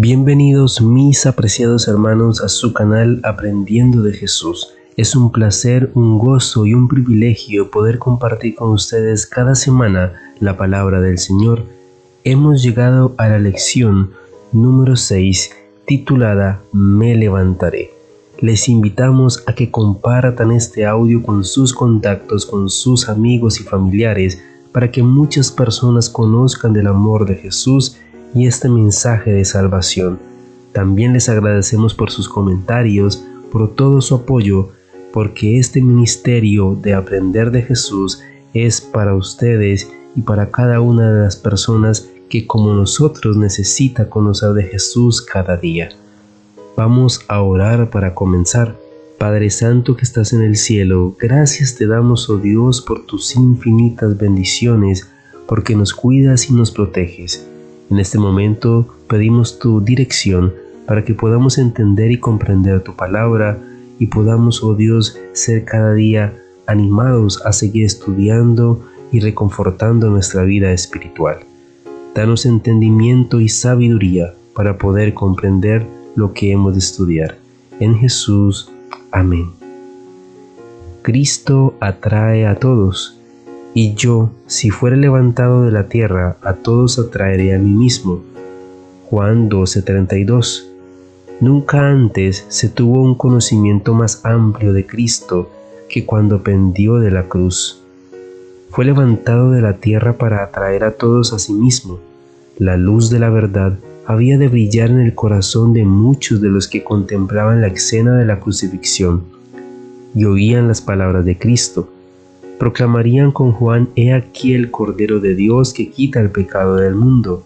Bienvenidos mis apreciados hermanos a su canal Aprendiendo de Jesús. Es un placer, un gozo y un privilegio poder compartir con ustedes cada semana la palabra del Señor. Hemos llegado a la lección número 6 titulada Me levantaré. Les invitamos a que compartan este audio con sus contactos, con sus amigos y familiares para que muchas personas conozcan del amor de Jesús y este mensaje de salvación. También les agradecemos por sus comentarios, por todo su apoyo, porque este ministerio de aprender de Jesús es para ustedes y para cada una de las personas que como nosotros necesita conocer de Jesús cada día. Vamos a orar para comenzar. Padre Santo que estás en el cielo, gracias te damos, oh Dios, por tus infinitas bendiciones, porque nos cuidas y nos proteges. En este momento pedimos tu dirección para que podamos entender y comprender tu palabra y podamos, oh Dios, ser cada día animados a seguir estudiando y reconfortando nuestra vida espiritual. Danos entendimiento y sabiduría para poder comprender lo que hemos de estudiar. En Jesús, amén. Cristo atrae a todos. Y yo, si fuere levantado de la tierra, a todos atraeré a mí mismo. Juan 12:32. Nunca antes se tuvo un conocimiento más amplio de Cristo que cuando pendió de la cruz. Fue levantado de la tierra para atraer a todos a sí mismo. La luz de la verdad había de brillar en el corazón de muchos de los que contemplaban la escena de la crucifixión y oían las palabras de Cristo. Proclamarían con Juan: «He aquí el Cordero de Dios que quita el pecado del mundo».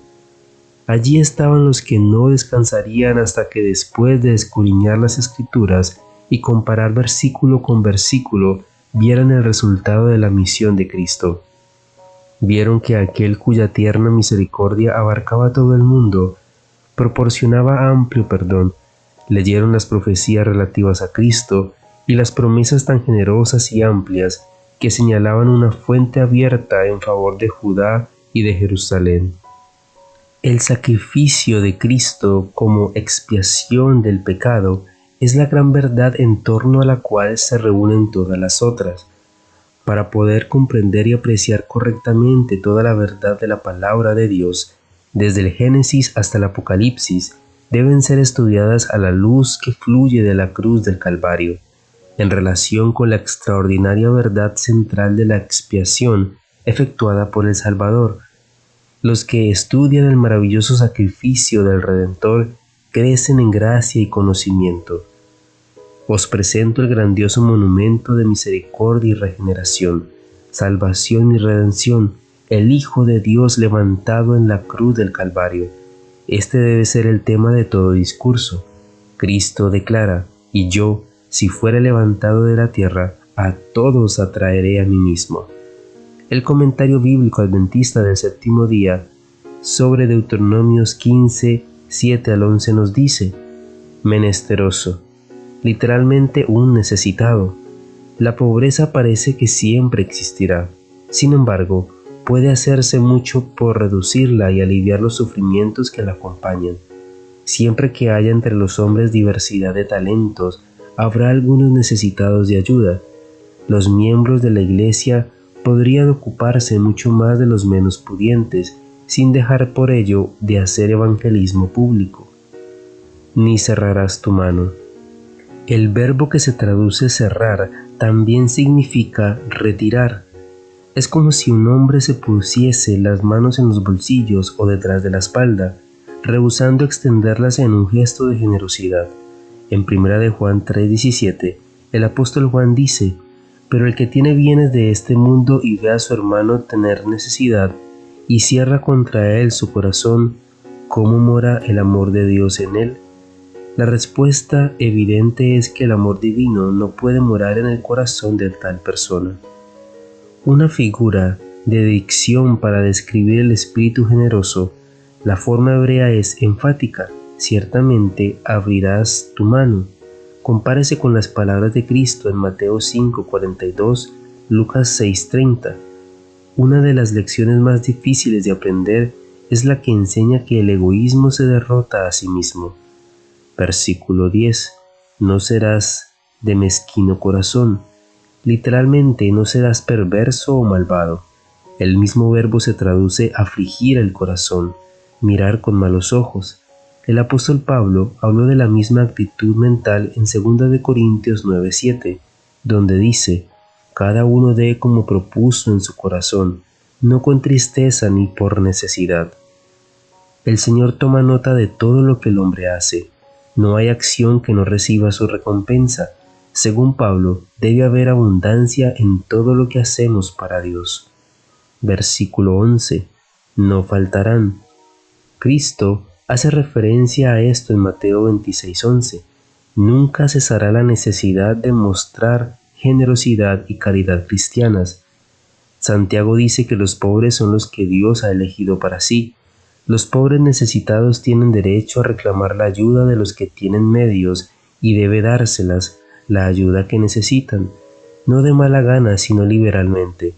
Allí estaban los que no descansarían hasta que después de escudriñar las Escrituras y comparar versículo con versículo, vieran el resultado de la misión de Cristo. Vieron que aquel cuya tierna misericordia abarcaba todo el mundo, proporcionaba amplio perdón. Leyeron las profecías relativas a Cristo y las promesas tan generosas y amplias que señalaban una fuente abierta en favor de Judá y de Jerusalén. El sacrificio de Cristo como expiación del pecado es la gran verdad en torno a la cual se reúnen todas las otras. Para poder comprender y apreciar correctamente toda la verdad de la palabra de Dios, desde el Génesis hasta el Apocalipsis, deben ser estudiadas a la luz que fluye de la cruz del Calvario, en relación con la extraordinaria verdad central de la expiación efectuada por el Salvador. Los que estudian el maravilloso sacrificio del Redentor crecen en gracia y conocimiento. Os presento el grandioso monumento de misericordia y regeneración, salvación y redención, el Hijo de Dios levantado en la cruz del Calvario. Este debe ser el tema de todo discurso. Cristo declara: «Y yo, si fuere levantado de la tierra, a todos atraeré a mí mismo». El comentario bíblico adventista del séptimo día sobre Deuteronomios 15, 7 al 11 nos dice: menesteroso, literalmente un necesitado. La pobreza parece que siempre existirá. Sin embargo, puede hacerse mucho por reducirla y aliviar los sufrimientos que la acompañan. Siempre que haya entre los hombres diversidad de talentos, habrá algunos necesitados de ayuda. Los miembros de la Iglesia podrían ocuparse mucho más de los menos pudientes, sin dejar por ello de hacer evangelismo público. Ni cerrarás tu mano. El verbo que se traduce cerrar también significa retirar. Es como si un hombre se pusiese las manos en los bolsillos o detrás de la espalda, rehusando extenderlas en un gesto de generosidad. En 1 de Juan 3:17, el apóstol Juan dice: «Pero el que tiene bienes de este mundo y ve a su hermano tener necesidad y cierra contra él su corazón, ¿cómo mora el amor de Dios en él?». La respuesta evidente es que el amor divino no puede morar en el corazón de tal persona. Una figura de dicción para describir el espíritu generoso, la forma hebrea es enfática: «Ciertamente abrirás tu mano». Compárese con las palabras de Cristo en Mateo 5:42, Lucas 6:30. Una de las lecciones más difíciles de aprender es la que enseña que el egoísmo se derrota a sí mismo. Versículo 10. No serás de mezquino corazón. Literalmente, no serás perverso o malvado. El mismo verbo se traduce afligir el corazón, mirar con malos ojos. El apóstol Pablo habló de la misma actitud mental en 2 de Corintios 9:7, donde dice: cada uno dé como propuso en su corazón, no con tristeza ni por necesidad. El Señor toma nota de todo lo que el hombre hace. No hay acción que no reciba su recompensa. Según Pablo, debe haber abundancia en todo lo que hacemos para Dios. Versículo 11. No faltarán. Cristo hace referencia a esto en Mateo 26:11. Nunca cesará la necesidad de mostrar generosidad y caridad cristianas. Santiago dice que los pobres son los que Dios ha elegido para sí. Los pobres necesitados tienen derecho a reclamar la ayuda de los que tienen medios y debe dárselas la ayuda que necesitan, no de mala gana sino liberalmente.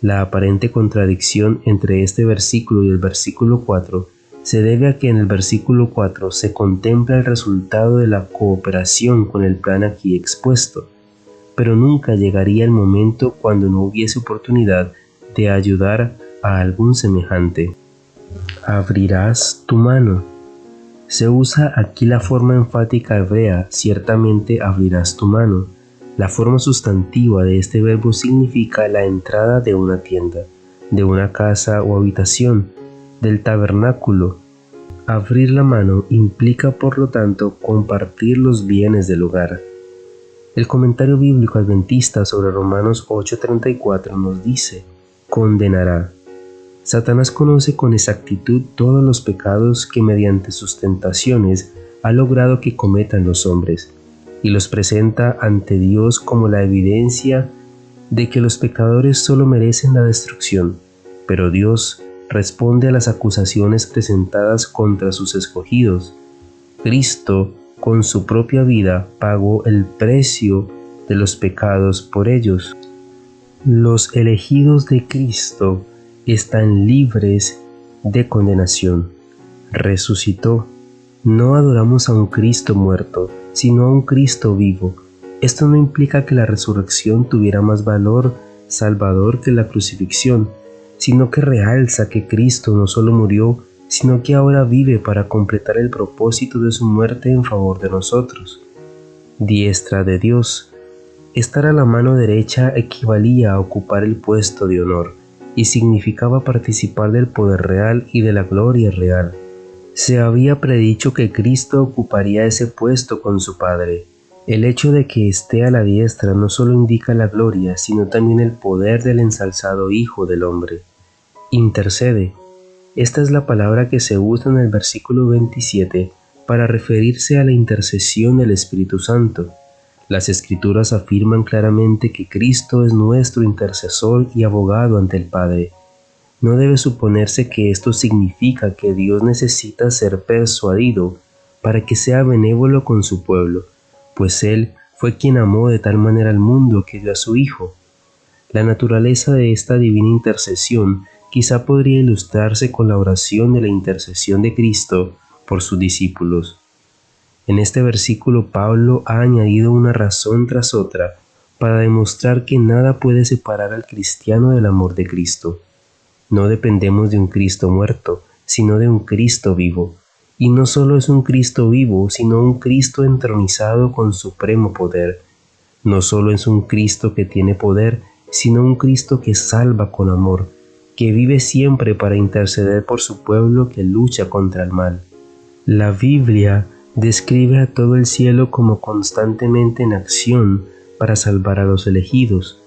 La aparente contradicción entre este versículo y el versículo 4 se debe a que en el versículo 4 se contempla el resultado de la cooperación con el plan aquí expuesto, pero nunca llegaría el momento cuando no hubiese oportunidad de ayudar a algún semejante. Abrirás tu mano. Se usa aquí la forma enfática hebrea, ciertamente abrirás tu mano. La forma sustantiva de este verbo significa la entrada de una tienda, de una casa o habitación, del tabernáculo. Abrir la mano implica, por lo tanto, compartir los bienes del hogar. El comentario bíblico adventista sobre Romanos 8:34 nos dice: condenará. Satanás conoce con exactitud todos los pecados que mediante sus tentaciones ha logrado que cometan los hombres, y los presenta ante Dios como la evidencia de que los pecadores solo merecen la destrucción, pero Dios responde a las acusaciones presentadas contra sus escogidos. Cristo, con su propia vida, pagó el precio de los pecados por ellos. Los elegidos de Cristo están libres de condenación. Resucitó. No adoramos a un Cristo muerto, sino a un Cristo vivo. Esto no implica que la resurrección tuviera más valor salvador que la crucifixión, sino que realza que Cristo no solo murió, sino que ahora vive para completar el propósito de su muerte en favor de nosotros. Diestra de Dios. Estar a la mano derecha equivalía a ocupar el puesto de honor, y significaba participar del poder real y de la gloria real. Se había predicho que Cristo ocuparía ese puesto con su Padre. El hecho de que esté a la diestra no solo indica la gloria, sino también el poder del ensalzado Hijo del Hombre. Intercede. Esta es la palabra que se usa en el versículo 27 para referirse a la intercesión del Espíritu Santo. Las Escrituras afirman claramente que Cristo es nuestro intercesor y abogado ante el Padre. No debe suponerse que esto significa que Dios necesita ser persuadido para que sea benévolo con su pueblo, pues Él fue quien amó de tal manera al mundo que dio a su Hijo. La naturaleza de esta divina intercesión quizá podría ilustrarse con la oración de la intercesión de Cristo por sus discípulos. En este versículo Pablo ha añadido una razón tras otra para demostrar que nada puede separar al cristiano del amor de Cristo. No dependemos de un Cristo muerto, sino de un Cristo vivo. Y no solo es un Cristo vivo, sino un Cristo entronizado con supremo poder. No solo es un Cristo que tiene poder, sino un Cristo que salva con amor, que vive siempre para interceder por su pueblo que lucha contra el mal. La Biblia describe a todo el cielo como constantemente en acción para salvar a los elegidos.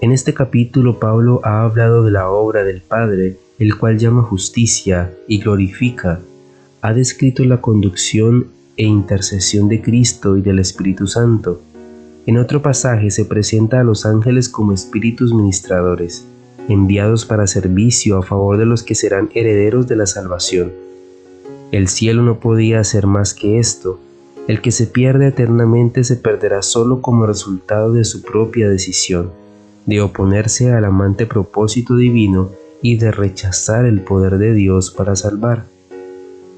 En este capítulo Pablo ha hablado de la obra del Padre, el cual llama justicia y glorifica. Ha descrito la conducción e intercesión de Cristo y del Espíritu Santo. En otro pasaje se presenta a los ángeles como espíritus ministradores, enviados para servicio a favor de los que serán herederos de la salvación. El cielo no podía hacer más que esto. El que se pierde eternamente se perderá solo como resultado de su propia decisión, de oponerse al amante propósito divino y de rechazar el poder de Dios para salvar.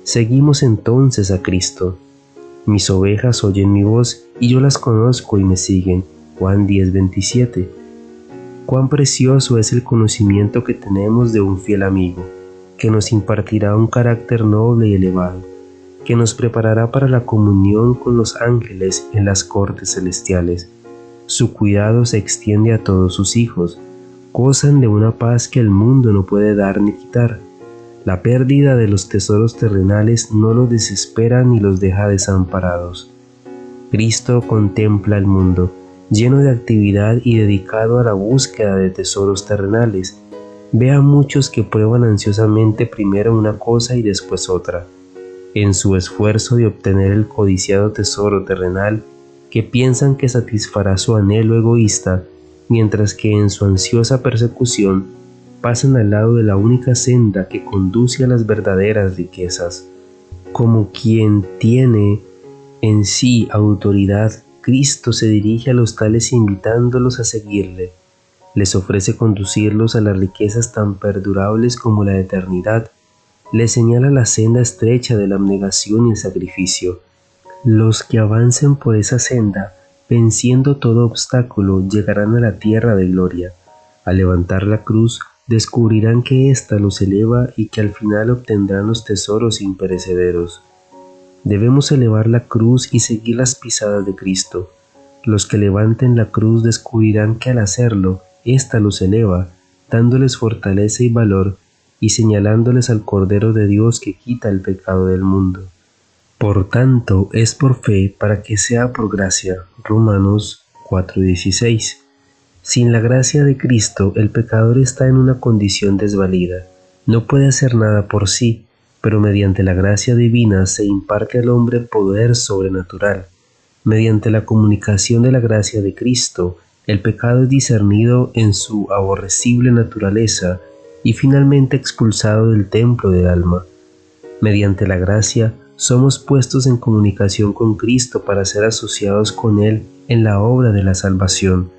Seguimos entonces a Cristo. Mis ovejas oyen mi voz y yo las conozco y me siguen. Juan 10:27. Cuán precioso es el conocimiento que tenemos de un fiel amigo, que nos impartirá un carácter noble y elevado, que nos preparará para la comunión con los ángeles en las cortes celestiales. Su cuidado se extiende a todos sus hijos, gozan de una paz que el mundo no puede dar ni quitar. La pérdida de los tesoros terrenales no los desespera ni los deja desamparados. Cristo contempla el mundo, lleno de actividad y dedicado a la búsqueda de tesoros terrenales. Ve a muchos que prueban ansiosamente primero una cosa y después otra, en su esfuerzo de obtener el codiciado tesoro terrenal, que piensan que satisfará su anhelo egoísta, mientras que en su ansiosa persecución pasan al lado de la única senda que conduce a las verdaderas riquezas. Como quien tiene en sí autoridad, Cristo se dirige a los tales invitándolos a seguirle. Les ofrece conducirlos a las riquezas tan perdurables como la eternidad. Les señala la senda estrecha de la abnegación y el sacrificio. Los que avancen por esa senda, venciendo todo obstáculo, llegarán a la tierra de gloria. Al levantar la cruz, descubrirán que ésta los eleva y que al final obtendrán los tesoros imperecederos. Debemos elevar la cruz y seguir las pisadas de Cristo. Los que levanten la cruz descubrirán que al hacerlo, ésta los eleva, dándoles fortaleza y valor y señalándoles al Cordero de Dios que quita el pecado del mundo. Por tanto, es por fe para que sea por gracia. Romanos 4:16. Sin la gracia de Cristo, el pecador está en una condición desvalida. No puede hacer nada por sí, pero mediante la gracia divina se imparte al hombre poder sobrenatural. Mediante la comunicación de la gracia de Cristo, el pecado es discernido en su aborrecible naturaleza y finalmente expulsado del templo del alma. Mediante la gracia, somos puestos en comunicación con Cristo para ser asociados con Él en la obra de la salvación.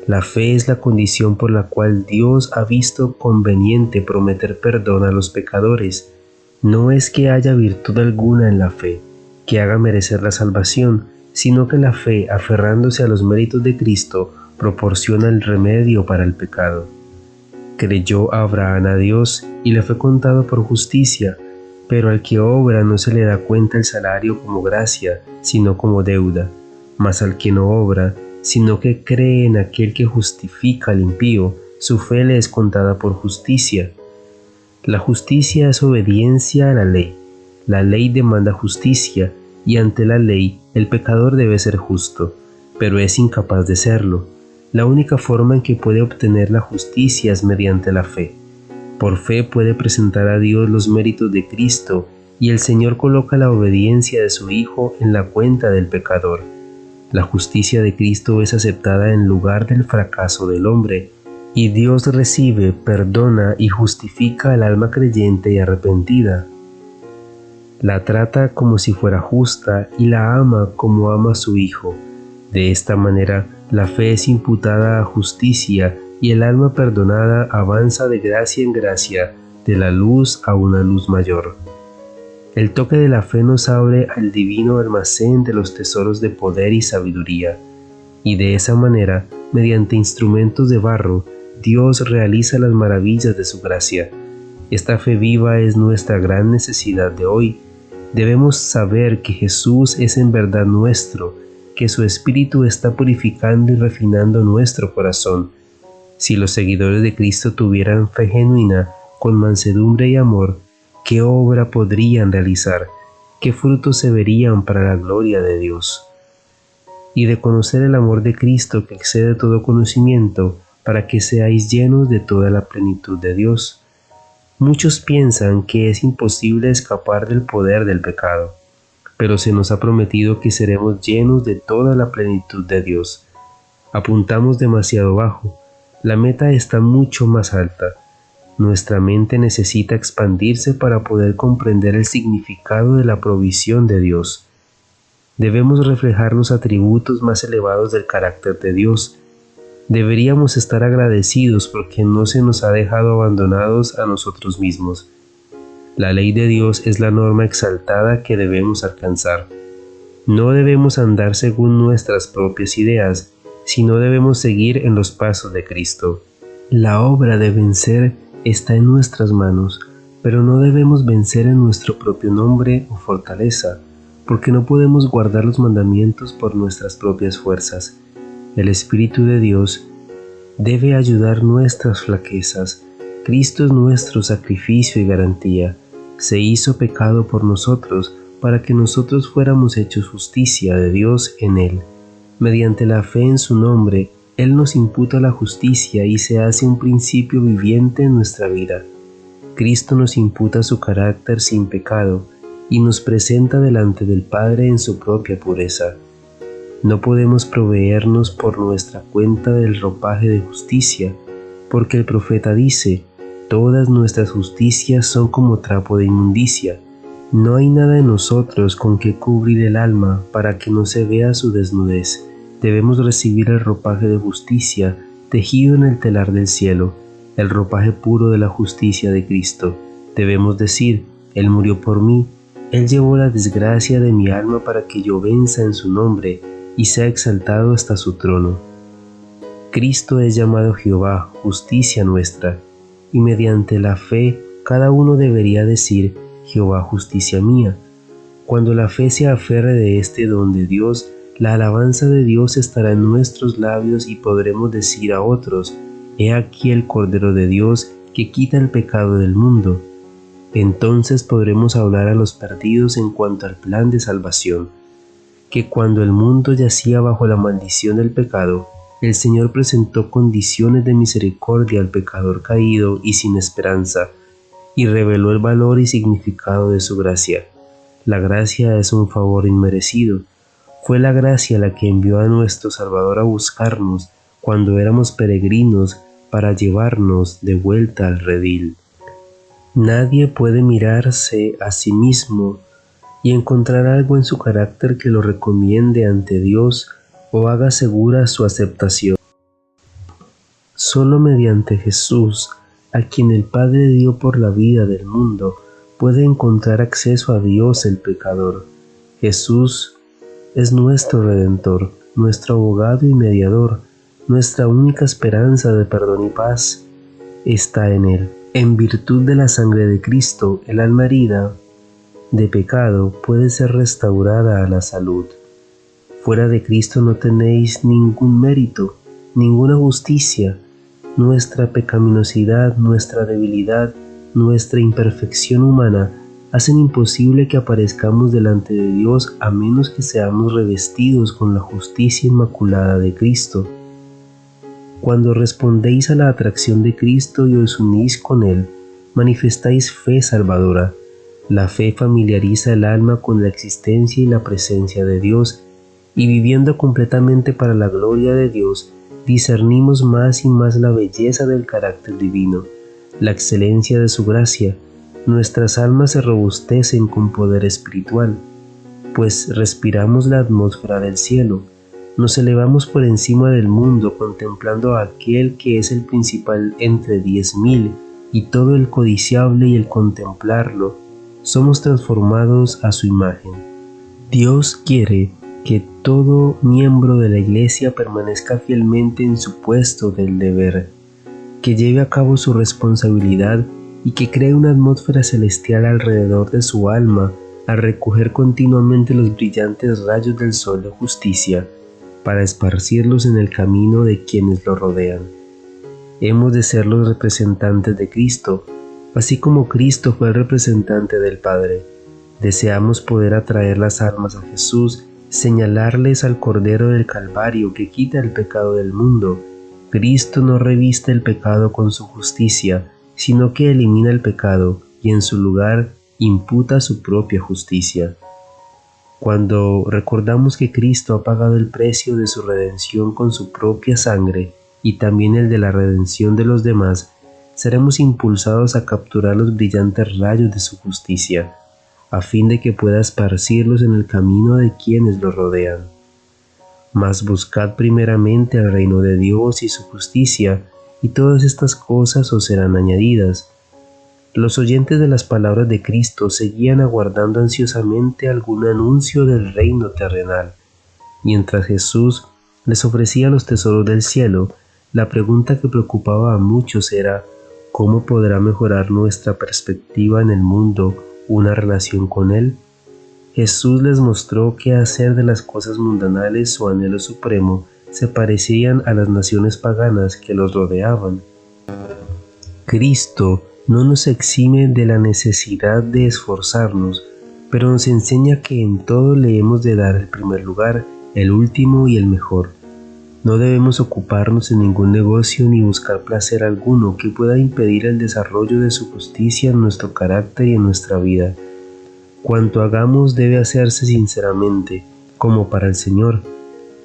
La fe es la condición por la cual Dios ha visto conveniente prometer perdón a los pecadores. No es que haya virtud alguna en la fe que haga merecer la salvación, sino que la fe, aferrándose a los méritos de Cristo, proporciona el remedio para el pecado. Creyó Abraham a Dios y le fue contado por justicia, pero al que obra no se le da cuenta el salario como gracia, sino como deuda. Mas al que no obra, sino que cree en aquel que justifica al impío, su fe le es contada por justicia. La justicia es obediencia a la ley. La ley demanda justicia, y ante la ley el pecador debe ser justo, pero es incapaz de serlo. La única forma en que puede obtener la justicia es mediante la fe. Por fe puede presentar a Dios los méritos de Cristo, y el Señor coloca la obediencia de su Hijo en la cuenta del pecador. La justicia de Cristo es aceptada en lugar del fracaso del hombre, y Dios recibe, perdona y justifica al alma creyente y arrepentida. La trata como si fuera justa y la ama como ama a su Hijo. De esta manera, la fe es imputada a justicia y el alma perdonada avanza de gracia en gracia, de la luz a una luz mayor. El toque de la fe nos abre al divino almacén de los tesoros de poder y sabiduría, y de esa manera, mediante instrumentos de barro, Dios realiza las maravillas de su gracia. Esta fe viva es nuestra gran necesidad de hoy. Debemos saber que Jesús es en verdad nuestro, que su Espíritu está purificando y refinando nuestro corazón. Si los seguidores de Cristo tuvieran fe genuina, con mansedumbre y amor, ¿qué obra podrían realizar? ¿Qué frutos se verían para la gloria de Dios? Y de conocer el amor de Cristo que excede todo conocimiento, para que seáis llenos de toda la plenitud de Dios. Muchos piensan que es imposible escapar del poder del pecado, pero se nos ha prometido que seremos llenos de toda la plenitud de Dios. Apuntamos demasiado bajo, la meta está mucho más alta. Nuestra mente necesita expandirse para poder comprender el significado de la provisión de Dios. Debemos reflejar los atributos más elevados del carácter de Dios. Deberíamos estar agradecidos porque no se nos ha dejado abandonados a nosotros mismos. La ley de Dios es la norma exaltada que debemos alcanzar. No debemos andar según nuestras propias ideas, sino debemos seguir en los pasos de Cristo. La obra de vencer está en nuestras manos, pero no debemos vencer en nuestro propio nombre o fortaleza, porque no podemos guardar los mandamientos por nuestras propias fuerzas. El Espíritu de Dios debe ayudar nuestras flaquezas. Cristo es nuestro sacrificio y garantía. Se hizo pecado por nosotros para que nosotros fuéramos hechos justicia de Dios en Él. Mediante la fe en su nombre, Él nos imputa la justicia y se hace un principio viviente en nuestra vida. Cristo nos imputa su carácter sin pecado y nos presenta delante del Padre en su propia pureza. No podemos proveernos por nuestra cuenta del ropaje de justicia, porque el profeta dice: todas nuestras justicias son como trapo de inmundicia. No hay nada en nosotros con que cubrir el alma para que no se vea su desnudez. Debemos recibir el ropaje de justicia tejido en el telar del cielo, el ropaje puro de la justicia de Cristo. Debemos decir: Él murió por mí, Él llevó la desgracia de mi alma para que yo venza en su nombre y sea exaltado hasta su trono. Cristo es llamado Jehová, justicia nuestra, y mediante la fe cada uno debería decir: Jehová, justicia mía. Cuando la fe se aferre de este don de Dios, la alabanza de Dios estará en nuestros labios y podremos decir a otros: He aquí el Cordero de Dios que quita el pecado del mundo. Entonces podremos hablar a los perdidos en cuanto al plan de salvación, que cuando el mundo yacía bajo la maldición del pecado, el Señor presentó condiciones de misericordia al pecador caído y sin esperanza, y reveló el valor y significado de su gracia. La gracia es un favor inmerecido. Fue la gracia la que envió a nuestro Salvador a buscarnos cuando éramos peregrinos para llevarnos de vuelta al redil. Nadie puede mirarse a sí mismo y encontrar algo en su carácter que lo recomiende ante Dios o haga segura su aceptación. Solo mediante Jesús, a quien el Padre dio por la vida del mundo, puede encontrar acceso a Dios el pecador. Jesús es nuestro Redentor, nuestro abogado y mediador. Nuestra única esperanza de perdón y paz está en Él. En virtud de la sangre de Cristo, el alma herida de pecado puede ser restaurada a la salud. Fuera de Cristo no tenéis ningún mérito, ninguna justicia. Nuestra pecaminosidad, nuestra debilidad, nuestra imperfección humana hacen imposible que aparezcamos delante de Dios a menos que seamos revestidos con la justicia inmaculada de Cristo. Cuando respondéis a la atracción de Cristo y os unís con Él, manifestáis fe salvadora. La fe familiariza el alma con la existencia y la presencia de Dios, y viviendo completamente para la gloria de Dios, discernimos más y más la belleza del carácter divino, la excelencia de su gracia. Nuestras almas se robustecen con poder espiritual, pues respiramos la atmósfera del cielo. Nos elevamos por encima del mundo contemplando a aquel que es el principal entre 10,000 y todo el codiciable y el contemplarlo. Somos transformados a su imagen. Dios quiere que todo miembro de la Iglesia permanezca fielmente en su puesto del deber, que lleve a cabo su responsabilidad y que cree una atmósfera celestial alrededor de su alma al recoger continuamente los brillantes rayos del sol de justicia para esparcirlos en el camino de quienes lo rodean. Hemos de ser los representantes de Cristo, así como Cristo fue el representante del Padre. Deseamos poder atraer las almas a Jesús, señalarles al Cordero del Calvario que quita el pecado del mundo. Cristo no reviste el pecado con su justicia, sino que elimina el pecado y en su lugar imputa su propia justicia. Cuando recordamos que Cristo ha pagado el precio de su redención con su propia sangre y también el de la redención de los demás, seremos impulsados a capturar los brillantes rayos de su justicia, a fin de que pueda esparcirlos en el camino de quienes lo rodean. Mas buscad primeramente el reino de Dios y su justicia, y todas estas cosas os serán añadidas. Los oyentes de las palabras de Cristo seguían aguardando ansiosamente algún anuncio del reino terrenal. Mientras Jesús les ofrecía los tesoros del cielo, la pregunta que preocupaba a muchos era: ¿cómo podrá mejorar nuestra perspectiva en el mundo una relación con Él? Jesús les mostró que hacer de las cosas mundanales su anhelo supremo se parecían a las naciones paganas que los rodeaban. Cristo no nos exime de la necesidad de esforzarnos, pero nos enseña que en todo le hemos de dar el primer lugar, el último y el mejor. No debemos ocuparnos en ningún negocio ni buscar placer alguno que pueda impedir el desarrollo de su justicia en nuestro carácter y en nuestra vida. Cuanto hagamos debe hacerse sinceramente, como para el Señor.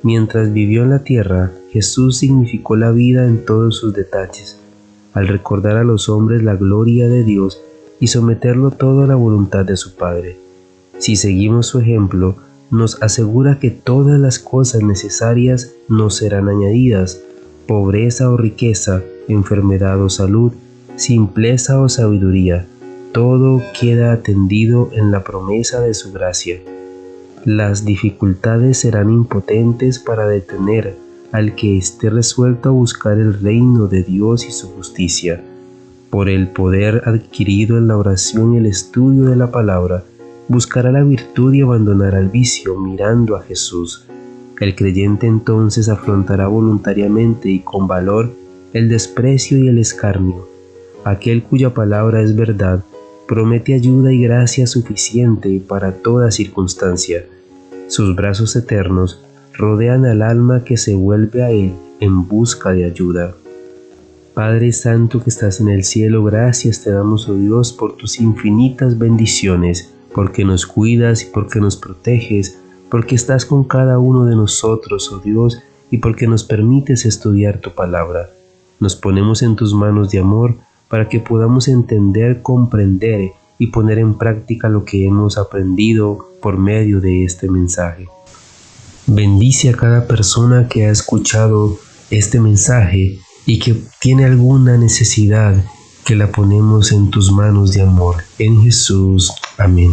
Mientras vivió en la tierra, Jesús significó la vida en todos sus detalles, al recordar a los hombres la gloria de Dios y someterlo todo a la voluntad de su Padre. Si seguimos su ejemplo, nos asegura que todas las cosas necesarias nos serán añadidas: pobreza o riqueza, enfermedad o salud, simpleza o sabiduría. Todo queda atendido en la promesa de su gracia. Las dificultades serán impotentes para detener al que esté resuelto a buscar el reino de Dios y su justicia. Por el poder adquirido en la oración y el estudio de la palabra, buscará la virtud y abandonará el vicio mirando a Jesús. El creyente entonces afrontará voluntariamente y con valor el desprecio y el escarnio. Aquel cuya palabra es verdad promete ayuda y gracia suficiente para toda circunstancia. Sus brazos eternos rodean al alma que se vuelve a Él en busca de ayuda. Padre Santo que estás en el cielo, gracias te damos, oh Dios, por tus infinitas bendiciones, porque nos cuidas y porque nos proteges, porque estás con cada uno de nosotros, oh Dios, y porque nos permites estudiar tu palabra. Nos ponemos en tus manos de amor para que podamos entender, comprender y poner en práctica lo que hemos aprendido por medio de este mensaje. Bendice a cada persona que ha escuchado este mensaje y que tiene alguna necesidad, que la ponemos en tus manos de amor. En Jesús. Amén.